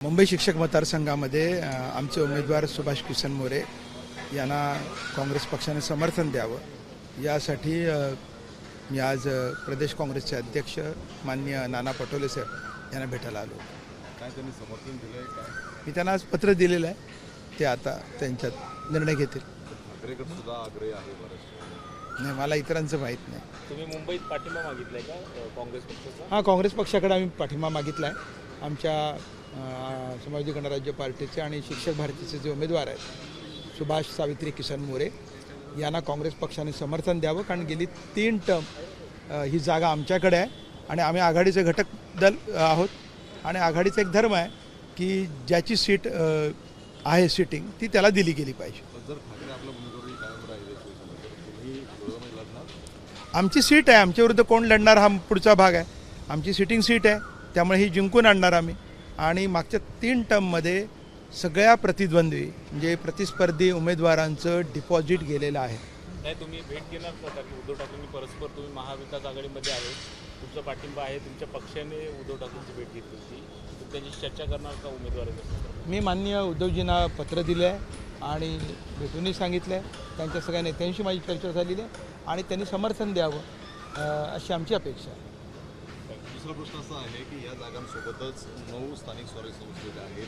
मुंबई शिक्षक मतदारसंघामध्ये आमचे उमेदवार सुभाष किसन मोरे यांना काँग्रेस पक्षाने समर्थन द्यावं यासाठी मी आज प्रदेश काँग्रेसचे अध्यक्ष माननीय नाना पटोले साहेब यांना भेटायला आलो. काय त्यांनी समर्थन दिलंय काय? मी त्यांना आज पत्र दिलेलं आहे, ते आता त्यांच्यात निर्णय घेतील. ठाकरेकडे सुद्धा आग्रह आहे बरंच. नाही, मला इतरांचं माहीत नाही. तुम्ही मुंबईत पाठिंबा मागितलाय का काँग्रेस पक्षाचा? हां, काँग्रेस पक्षाकडे आम्ही पाठिंबा मागितला आहे. आमच्या समाजवादी गणराज्य पार्टीचे आणि शिक्षक भारतीचे जे उमेदवार आहेत सुभाष सावित्री किसन मोरे यांना काँग्रेस पक्षाने समर्थन द्यावं, कारण गेली 3 टर्म ही जागा आमच्याकडे आहे आणि आम्ही आघाडीचे घटक दल आहोत आणि आघाडीचा एक धर्म आहे की ज्याची सीट आहे सिटिंग ती त्याला दिली गेली पाहिजे. जर ठाकरे आपल्या उमेदवारी कायम राहिले शिवसेनेवर तुम्ही विरोधामध्ये लढणार? आमची सीट आहे, आमच्या विरुद्ध कोण लढणार हा पुढचा भाग आहे. आमची सिटिंग सीट आहे, त्यामुळे ही जिंकून आणणार आम्ही. आणि मागच्या 3 टर्ममध्ये सगळ्या प्रतिद्वंद्वी म्हणजे प्रतिस्पर्धी उमेदवारांचं डिपॉझिट गेलेलं आहे. नाही, तुम्ही भेट घेणार का? कारण उद्धव ठाकरेंनी परस्पर तुम्ही महाविकास आघाडीमध्ये आहे, तुमचा पाठिंबा आहे, तुमच्या पक्षाने उद्धव ठाकरेंची भेट घेतली होती, तर त्यांची चर्चा करणार का उमेदवारांच्या? मी माननीय उद्धवजींना पत्र दिलं आहे आणि भेटूनही सांगितलं आहे. त्यांच्या सगळ्या नेत्यांशी माझी चर्चा झालेली आहे आणि त्यांनी समर्थन द्यावं अशी आमची अपेक्षा आहे. दुसरा प्रश्न असा आहे की या जागांसोबतच 9 स्थानिक स्वराज्य संस्थेच्या आहेत,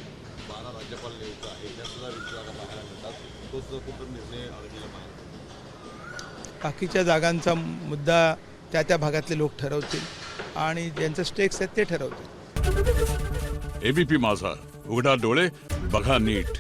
12 राज्यपाल नियुक्त आहेत, त्या सुद्धा जागा पाहायला मिळतात. तोच जर कुठं निर्णय अडकलेला पाहिजे. बाकीच्या जागांचा मुद्दा त्या त्या भागातले लोक ठरवतील आणि ज्यांचं स्टेक्स आहेत ते ठरवतील. एबीपी माझा, उघडा डोळे बघा नीट.